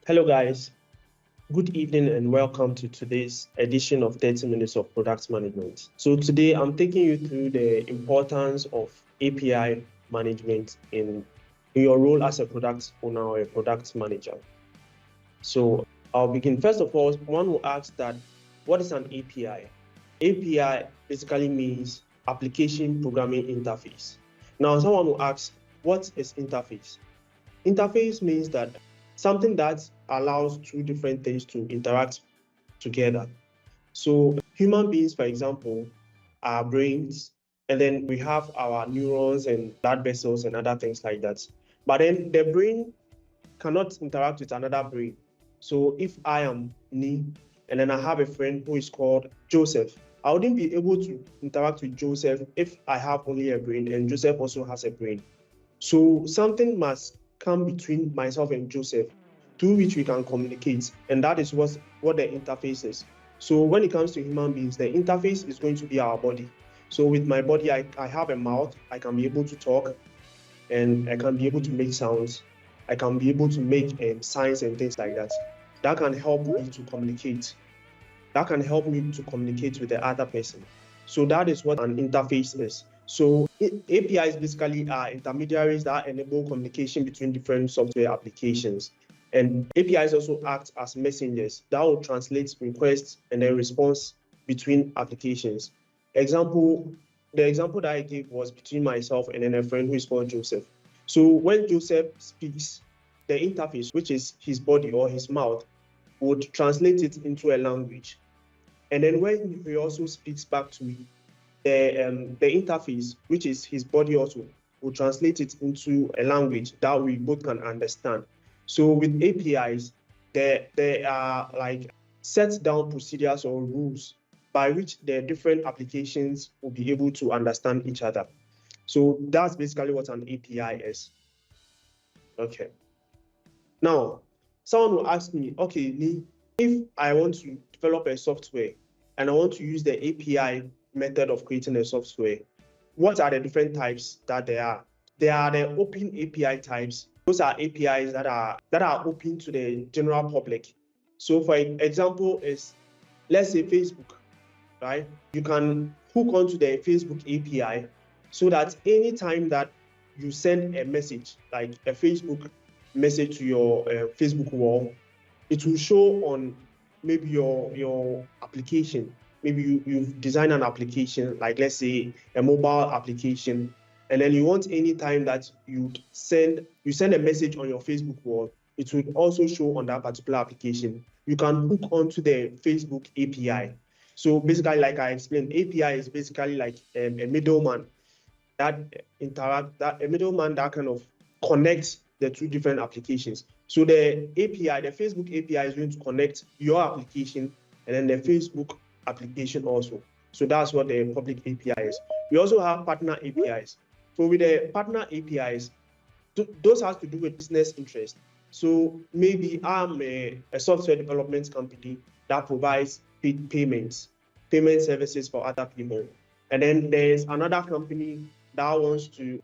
Hello, guys. Good evening and welcome to today's edition of 30 Minutes of Product Management. So, today I'm taking you through the importance of API management in your role as a product owner or a product manager. So, I'll begin. First of all, one will ask that what is an API? API basically means application programming interface. Now, someone will ask, what is interface? Interface means that something that allows two different things to interact together. So human beings, for example, our brains, and then we have our neurons and blood vessels and other things like that. But then the brain cannot interact with another brain. So if I am me and then I have a friend who is called Joseph, I wouldn't be able to interact with Joseph if I have only a brain and Joseph also has a brain. So something must come between myself and Joseph through which we can communicate. And that is what the interface is. So when it comes to human beings, the interface is going to be our body. So with my body, I have a mouth, I can be able to talk, and I can be able to make sounds. I can be able to make signs and things like that. That can help me to communicate. That can help me to communicate with the other person. So that is what an interface is. So APIs basically are intermediaries that enable communication between different software applications. And APIs also act as messengers that will translate requests and then response between applications. The example that I gave was between myself and then a friend who is called Joseph. So when Joseph speaks, the interface, which is his body or his mouth, would translate it into a language. And then when he also speaks back to me, the interface, which is his body also, will translate it into a language that we both can understand. So with APIs, there are like set down procedures or rules by which the different applications will be able to understand each other. So that's basically what an API is. Okay. Now, someone will ask me, okay, Lee, if I want to develop a software and I want to use the API method of creating a software, what are the different types that there are? There are the open API types. Those are APIs that are open to the general public. So for example is, let's say Facebook, right? You can hook onto the Facebook API so that anytime that you send a message, like a Facebook message to your Facebook wall, it will show on maybe your application. Maybe you've designed an application, like let's say a mobile application, and then you want any time that you send a message on your Facebook wall, it will also show on that particular application. You can hook onto the Facebook API. So basically, like I explained, API is basically like a middleman a middleman that kind of connects the two different applications. So the API, the Facebook API is going to connect your application and then the Facebook application also. So that's what the public API is. We also have partner APIs. So with the partner APIs, those has to do with business interest. So maybe I'm a software development company that provides payment services for other people. And then there's another company that wants to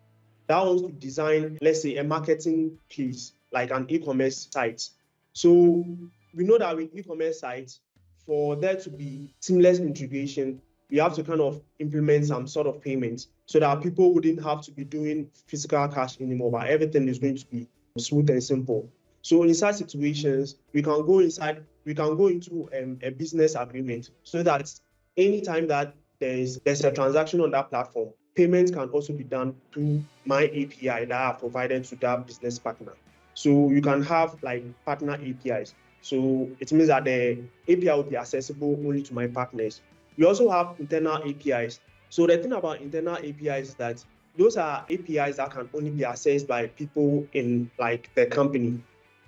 design, let's say, a marketing place, like an e-commerce site. So we know that with e-commerce sites, for there to be seamless integration, we have to kind of implement some sort of payment so that people wouldn't have to be doing physical cash anymore, but everything is going to be smooth and simple. So in such situations, we can go into a business agreement so that anytime that there's a transaction on that platform, payment can also be done through my API that I provided to that business partner. So you can have like partner APIs. So it means that the API will be accessible only to my partners. We also have internal APIs. So the thing about internal APIs is that those are APIs that can only be accessed by people in like the company,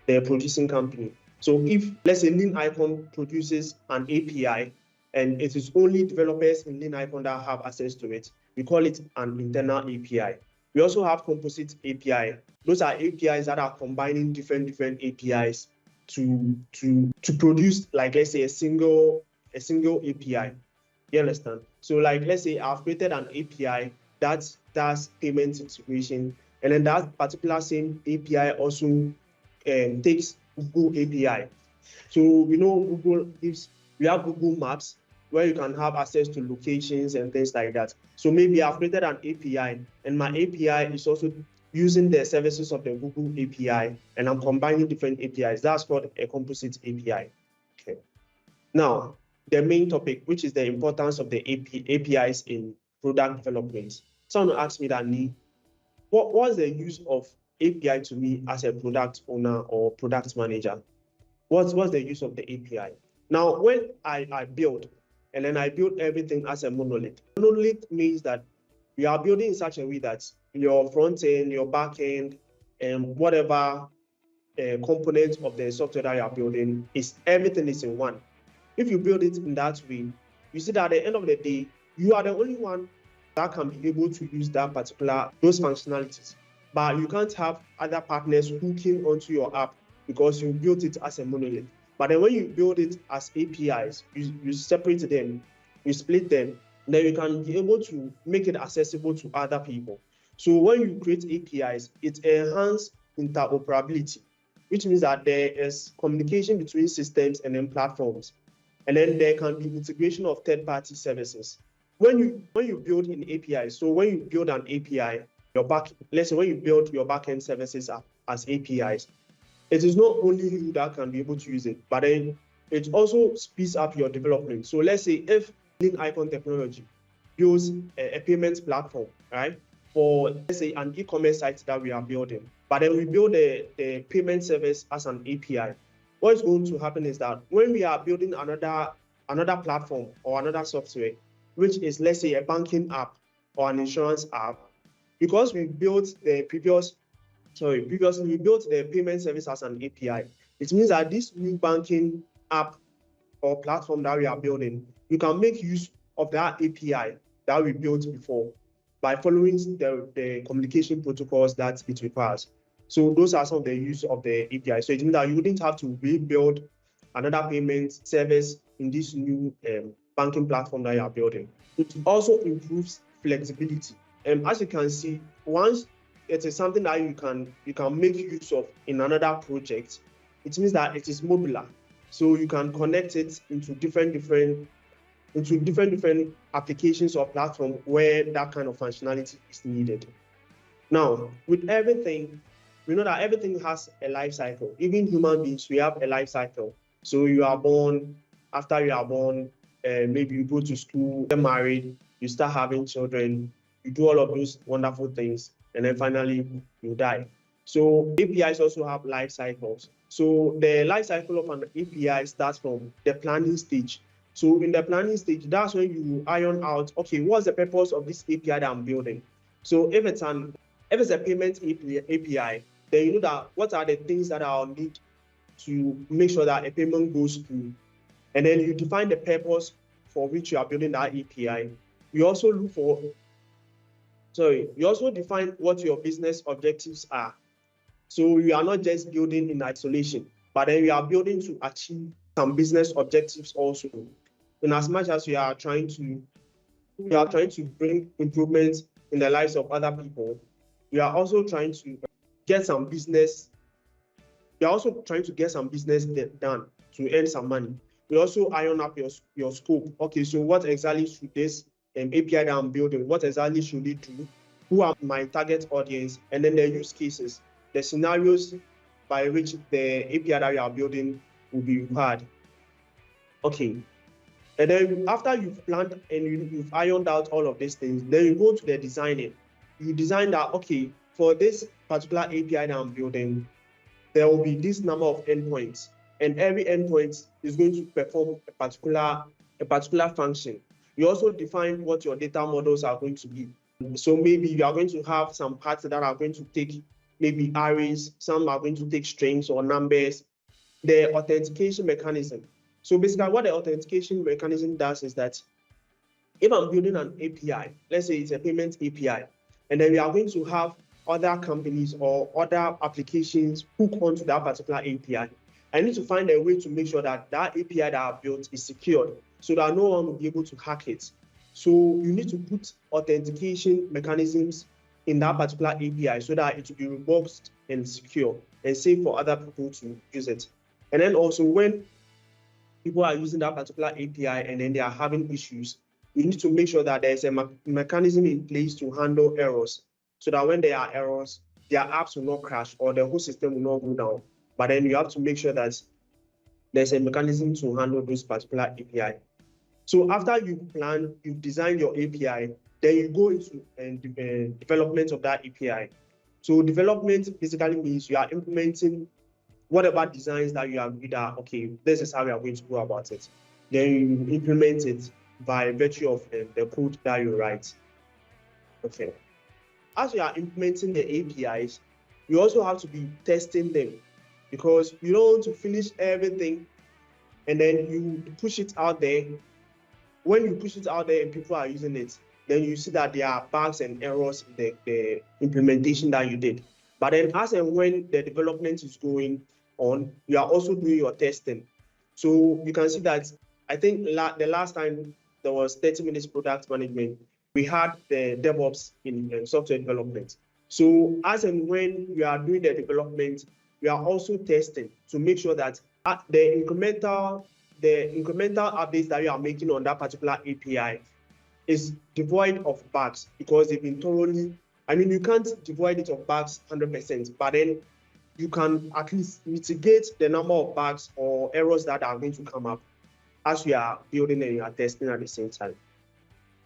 the producing company. So if, let's say, Lean Icon produces an API and it is only developers in Lean Icon that have access to it, we call it an internal API. We also have composite API. Those are APIs that are combining different APIs to produce, like, let's say, a single API. You understand? So like, let's say I've created an API that does payment integration, and then that particular same API also takes Google API. So Google gives, we have Google Maps where you can have access to locations and things like that. So maybe I've created an API, and my API is also using the services of the Google API, and I'm combining different APIs. That's called a composite API. Okay. Now, the main topic, which is the importance of the APIs in product development. Someone asked me that, what's the use of API to me as a product owner or product manager? What's the use of the API? Now, when I build, and then I build everything as a monolith. Monolith means that you are building in such a way that your front end, your back end, and whatever component of the software that you are building, everything is in one. If you build it in that way, you see that at the end of the day, you are the only one that can be able to use those functionalities. But you can't have other partners hooking onto your app because you built it as a monolith. But then when you build it as APIs, you separate them, you split them, then you can be able to make it accessible to other people. So when you create APIs, it enhances interoperability, which means that there is communication between systems and then platforms. And then there can be integration of third-party services. When you build an API, so when you build an API, let's say when you build your backend services as APIs, it is not only you that can be able to use it, but then it also speeds up your development. So let's say if Link Icon Technology builds a payments platform, right, for let's say an e-commerce site that we are building, but then we build the payment service as an API. What is going to happen is that when we are building another platform or another software, which is, let's say, a banking app or an insurance app, because we built previously we built the payment service as an API, it means that this new banking app or platform that we are building, you can make use of that API that we built before by following the communication protocols that it requires. So those are some of the use of the API. So it means that you wouldn't have to rebuild another payment service in this new banking platform that you are building. It also improves flexibility. As you can see, once it is something that you can make use of in another project, it means that it is modular. So you can connect it into different applications or platforms where that kind of functionality is needed. Now, with everything, we know that everything has a life cycle. Even human beings, we have a life cycle. So you are born, after you are born, maybe you go to school, get married, you start having children, you do all of those wonderful things, and then finally you die. So APIs also have life cycles. So the life cycle of an API starts from the planning stage. So in the planning stage, that's when you iron out, okay, what's the purpose of this API that I'm building? So if it's a payment API, then you know that what are the things that I'll need to make sure that a payment goes through. And then you define the purpose for which you are building that API. You also define what your business objectives are. So you are not just building in isolation, but then you are building to achieve some business objectives also. In as much as you are trying to bring improvements in the lives of other people, you are also trying to get some business. You're also trying to get some business done to earn some money. You also iron up your scope. Okay, so what exactly should this API that I'm building, what exactly should it do? Who are my target audience? And then the use cases, the scenarios by which the API that you are building will be required. Okay. And then after you've planned and you've ironed out all of these things, then you go to the designing. You design that, okay, for this particular API that I'm building, there will be this number of endpoints, and every endpoint is going to perform a particular function. You also define what your data models are going to be. So maybe you are going to have some parts that are going to take maybe arrays, some are going to take strings or numbers. The authentication mechanism. So basically what the authentication mechanism does is that if I'm building an API, let's say it's a payment API, and then we are going to have other companies or other applications hook onto that particular API, I need to find a way to make sure that that API that I built is secured so that no one will be able to hack it. So you need to put authentication mechanisms in that particular API so that it will be robust and secure. and safe for other people to use it. And then also when people are using that particular API and then they are having issues, you need to make sure that there's a mechanism in place to handle errors, so that when there are errors, their apps will not crash or the whole system will not go down. But then you have to make sure that there's a mechanism to handle those particular API. So after you've designed your API, then you go into development of that API. So development basically means you are implementing whatever designs that you agree that, okay, this is how we are going to go about it. Then you implement it by virtue of the code that you write. Okay. As you are implementing the APIs, you also have to be testing them, because you don't want to finish everything and then you push it out there. When you push it out there and people are using it, then you see that there are bugs and errors in the implementation that you did. But then as and when the development is going on, you are also doing your testing. So you can see that I think the last time there was 30 minutes product management, we had the DevOps in software development. So as and when we are doing the development, we are also testing to make sure that the incremental updates that you are making on that particular API is devoid of bugs, because they've been thoroughly, you can't devoid it of bugs 100%, but then you can at least mitigate the number of bugs or errors that are going to come up as you are building and you are testing at the same time.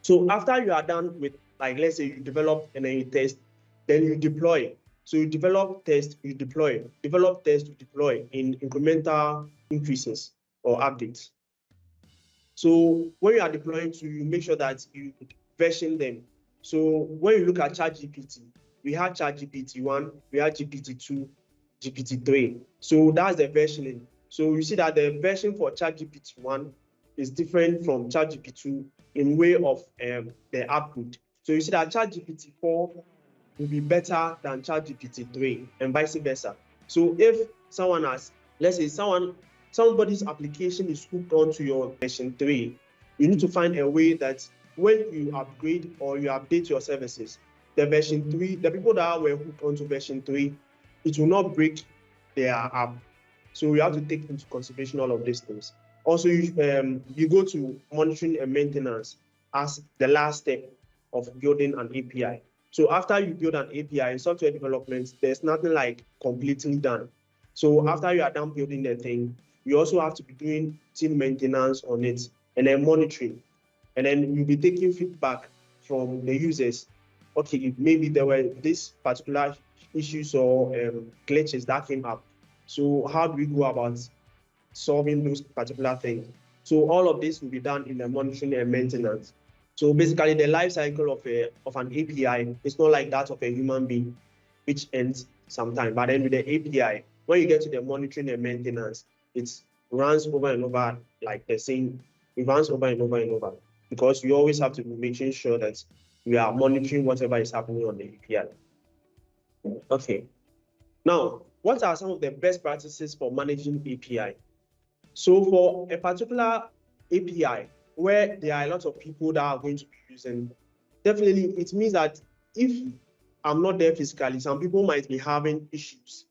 So after you are done with, like, let's say you develop and then you test, then you deploy. So you develop, test, you deploy, develop, test, you deploy in incremental increases or updates. So when you are deploying, you make sure that you version them. So when you look at ChatGPT, we have ChatGPT 1, we have GPT 2, GPT 3. So that's the versioning. So you see that the version for ChatGPT 1 is different from ChatGPT 2 in way of the output. So you see that ChatGPT 4 will be better than ChatGPT 3 and vice versa. So if someone has, let's say somebody's application is hooked onto your version 3, you need to find a way that when you upgrade or you update your services, the version 3, the people that were hooked onto version 3, it will not break their app. So you have to take into consideration all of these things. Also, you go to monitoring and maintenance as the last step of building an API. So after you build an API in software development, there's nothing like completely done. So after you are done building the thing, you also have to be doing team maintenance on it and then monitoring. And then you'll be taking feedback from the users. Okay, maybe there were these particular issues or glitches that came up. So how do we go about solving those particular things? So all of this will be done in the monitoring and maintenance. So basically the life cycle of an API is not like that of a human being, which ends sometime. But then with the API, when you get to the monitoring and maintenance, it runs over and over like the same, it runs over and over and over, because you always have to be making sure that we are monitoring whatever is happening on the API. Okay. Now, what are some of the best practices for managing API? So for a particular API where there are a lot of people that are going to be using, definitely it means that if I'm not there physically, some people might be having issues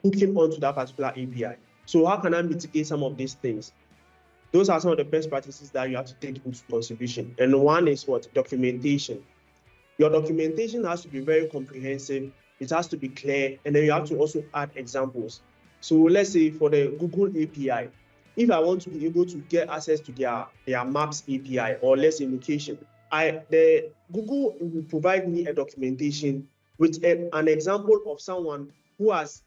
hooking onto that particular API. So how can I mitigate some of these things? Those are some of the best practices that you have to take into consideration. And one is what? Documentation. Your documentation has to be very comprehensive. It has to be clear. And then you have to also add examples. So let's say for the Google API, if I want to be able to get access to their Maps API or let's say location, the Google will provide me a documentation with an example of someone who has,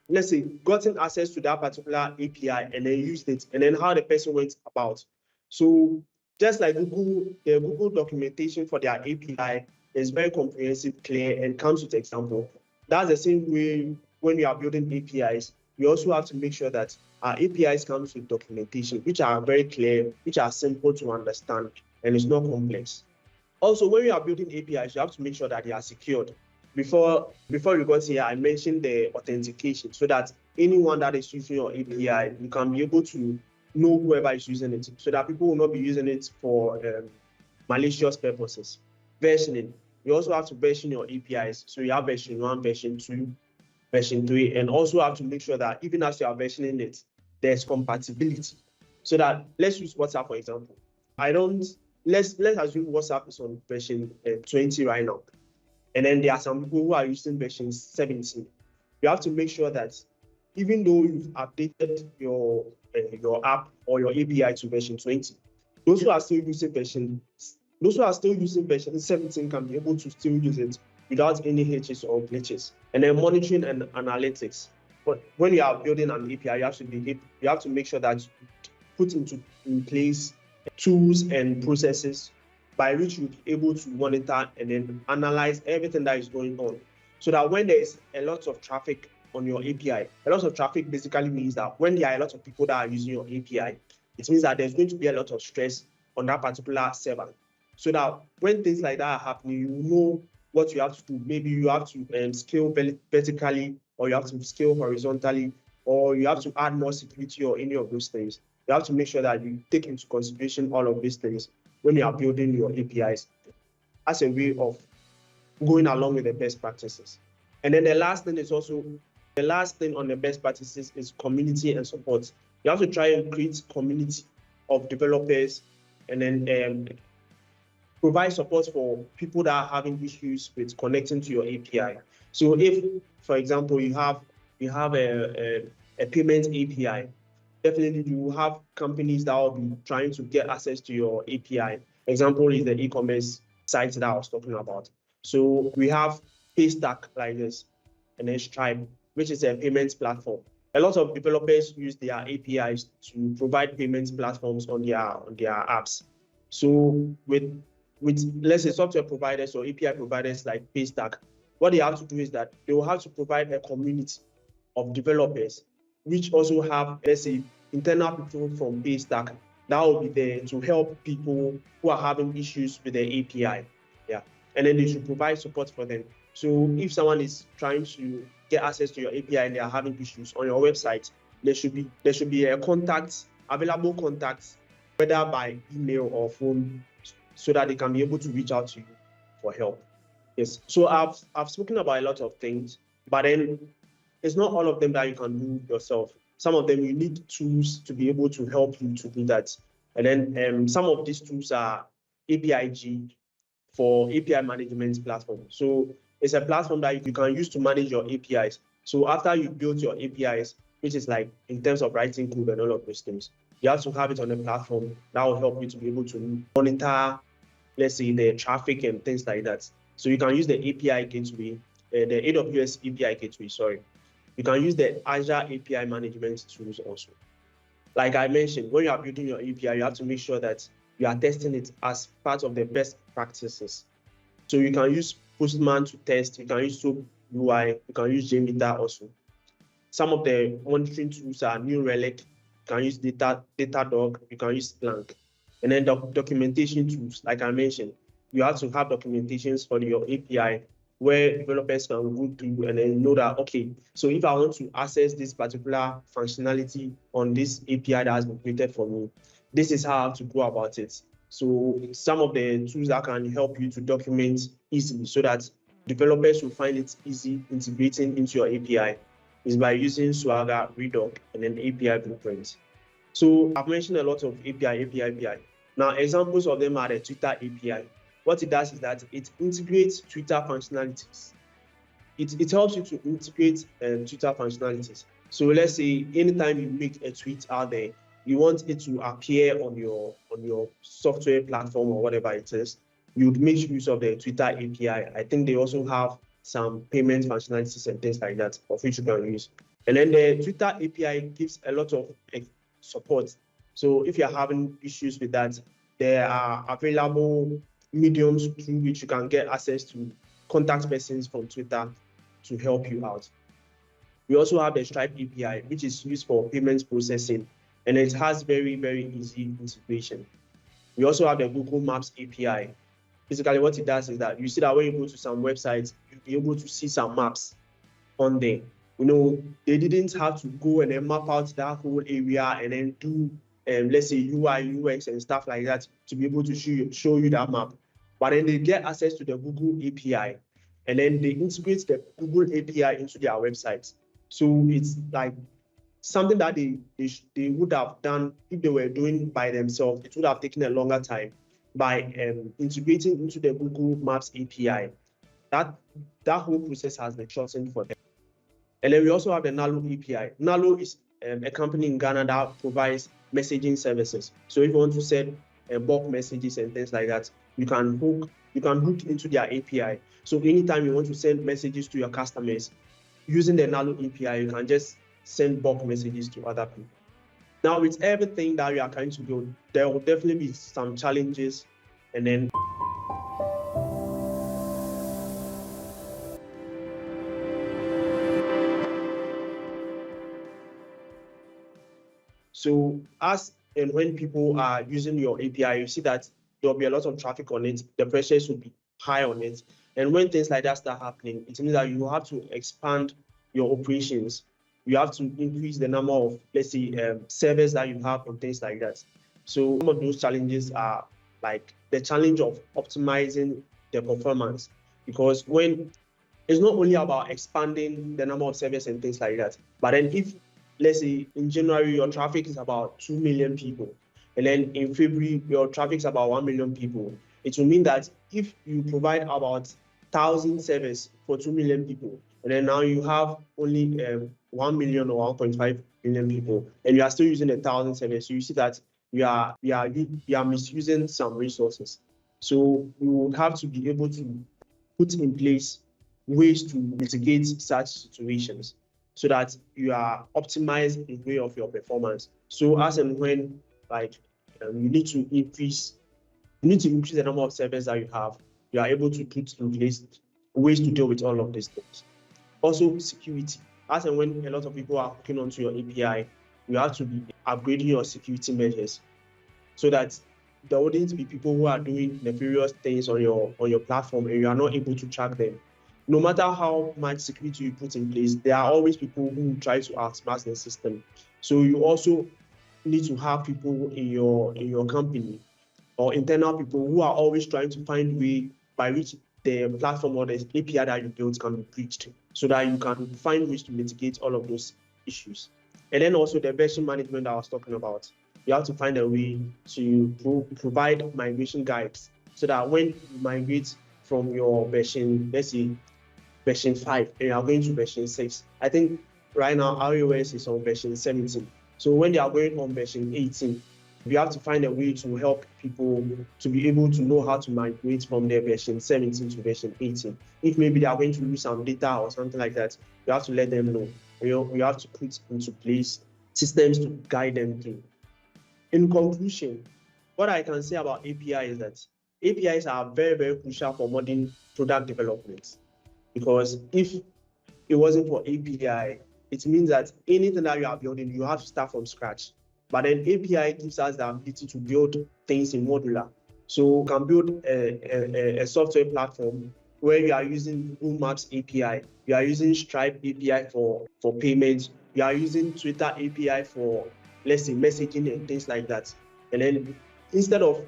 let's say, gotten access to that particular API and then used it, and then how the person went about. So just like Google, the Google documentation for their API is very comprehensive, clear, and comes with example. That's the same way when we are building APIs. We also have to make sure that our APIs comes with documentation, which are very clear, which are simple to understand, and it's not complex. Also, when you are building APIs, you have to make sure that they are secured. Before you got here, I mentioned the authentication, so that anyone that is using your API, you can be able to know whoever is using it, so that people will not be using it for malicious purposes. Versioning. You also have to version your APIs. So you have version 1, version 2. version 3, and also have to make sure that even as you are versioning it, there's compatibility. So that, let's use WhatsApp for example. Let's assume WhatsApp is on version 20 right now, and then there are some people who are using version 17. You have to make sure that even though you've updated your app or your API to version 20, those who are still using version 17 can be able to still use it without any hitches or glitches. And then monitoring and analytics. But when you are building an API, you have to make sure that you put in place tools and processes by which you'll be able to monitor and then analyze everything that is going on. So that when there is a lot of traffic on your API, a lot of traffic basically means that when there are a lot of people that are using your API, it means that there's going to be a lot of stress on that particular server. So that when things like that are happening, you know what you have to do. Maybe you have to scale vertically, or you have to scale horizontally, or you have to add more security or any of those things. You have to make sure that you take into consideration all of these things when you are building your APIs as a way of going along with the best practices. And then the last thing on the best practices is community and support. You have to try and create community of developers, and then provide support for people that are having issues with connecting to your API. So if, for example, you have a payment API, definitely you will have companies that will be trying to get access to your API. Example is the e-commerce site that I was talking about. So we have Paystack like this, and then Stripe, which is a payments platform. A lot of developers use their APIs to provide payments platforms on their apps. So with let's say software providers or API providers like Paystack, what they have to do is that they will have to provide a community of developers, which also have, let's say, internal people from Paystack that will be there to help people who are having issues with their API. Yeah. And then they should provide support for them. So if someone is trying to get access to your API and they are having issues on your website, there should be a available contact, whether by email or phone, so that they can be able to reach out to you for help. Yes. So I've spoken about a lot of things, but then it's not all of them that you can do yourself. Some of them you need tools to be able to help you to do that. And then some of these tools are APIG for API management platform. So it's a platform that you can use to manage your APIs. So after you build your APIs, which is like in terms of writing code and all of those things, you have to have it on a platform that will help you to be able to monitor, let's say, the traffic and things like that. So you can use the API gateway, the AWS API gateway, sorry. You can use the Azure API management tools also. Like I mentioned, when you are building your API, you have to make sure that you are testing it as part of the best practices. So you can use Postman to test, you can use SOAP UI, you can use JMeter also. Some of the monitoring tools are New Relic, you can use Datadog, you can use Splunk. And then documentation tools, like I mentioned, you have to have documentations for your API where developers can go through and then know that, okay, so if I want to access this particular functionality on this API that has been created for me, this is how I have to go about it. So some of the tools that can help you to document easily so that developers will find it easy integrating into your API is by using Swagger, Redoc, and then API blueprints. So I've mentioned a lot of API. Now, examples of them are the Twitter API. What it does is that it integrates Twitter functionalities. It helps you to integrate Twitter functionalities. So let's say anytime you make a tweet out there, you want it to appear on your software platform or whatever it is, you'd make use of the Twitter API. I think they also have some payment functionalities and things like that of which you can use. And then the Twitter API gives a lot of support. So if you're having issues with that, there are available mediums through which you can get access to contact persons from Twitter to help you out. We also have the Stripe API, which is used for payments processing, and it has very, very easy integration. We also have the Google Maps API. Basically, what it does is that you see that when you go to some websites, you'll be able to see some maps on there. You know, they didn't have to go and then map out that whole area and then do, let's say, UI, UX and stuff like that to be able to show you that map. But then they get access to the Google API. and then they integrate the Google API into their website. So it's like something that they would have done if they were doing by themselves. It would have taken a longer time. By integrating into the Google Maps API, that whole process has been shortened for them. And then we also have the Nalo API. Nalo is a company in Ghana that provides messaging services. So if you want to send bulk messages and things like that, you can hook into their API. So anytime you want to send messages to your customers using the Nalo API, you can just send bulk messages to other people. Now, with everything that we are trying to build, there will definitely be some challenges, and then so as and when people are using your API, you see that there'll be a lot of traffic on it, the pressures will be high on it. And when things like that start happening, it means that you have to expand your operations. You have to increase the number of, let's say, servers that you have and things like that. So some of those challenges are like the challenge of optimizing the performance, because when it's not only about expanding the number of servers and things like that, but then if, let's say, in January, your traffic is about 2 million people, and then in February, your traffic is about 1 million people, it will mean that if you provide about 1,000 servers for 2 million people, and then now you have only 1 million or 1.5 million people, and you are still using 1,000 servers, so you see that you are misusing some resources. So you would have to be able to put in place ways to mitigate such situations so that you are optimized in way of your performance. So as and when you need to increase the number of servers that you are able to put in place ways to deal with all of these things. Also, security. As and when a lot of people are hooking onto your API, you have to be upgrading your security measures so that there wouldn't be people who are doing nefarious things on your platform and you are not able to track them. No matter how much security you put in place, there are always people who try to outsmart the system. So you also need to have people in your company or internal people who are always trying to find way by which the platform or the API that you built can be breached, so that you can find ways to mitigate all of those issues. And then also the version management that I was talking about. You have to find a way to provide migration guides so that when you migrate from your version, let's say version 5, and you are going to version 6. I think right now iOS is on version 17. So when they are going on version 18, we have to find a way to help people to be able to know how to migrate from their version 17 to version 18. If maybe they are going to lose some data or something like that, you have to let them know. You have to put into place systems to guide them through. In conclusion, what I can say about API is that APIs are very, very crucial for modern product development, because if it wasn't for API, it means that anything that you are building, you have to start from scratch. But then API gives us the ability to build things in modular. So we can build a software platform where you are using Google Maps API, you are using Stripe API for payments, you are using Twitter API for, let's say, messaging and things like that. And then instead of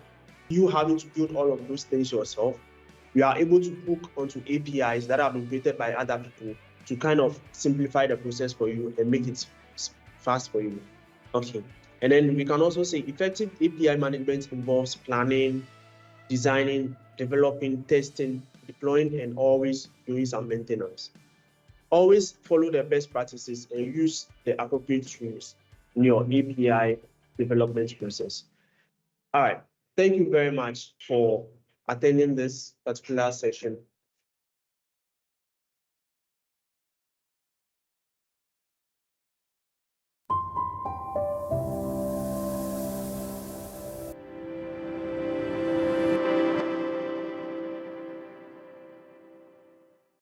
you having to build all of those things yourself, you are able to hook onto APIs that have been created by other people to kind of simplify the process for you and make it fast for you. Okay. And then we can also say effective API management involves planning, designing, developing, testing, deploying, and always doing some maintenance. Always follow the best practices and use the appropriate tools in your API development process. All right. Thank you very much for attending this particular session.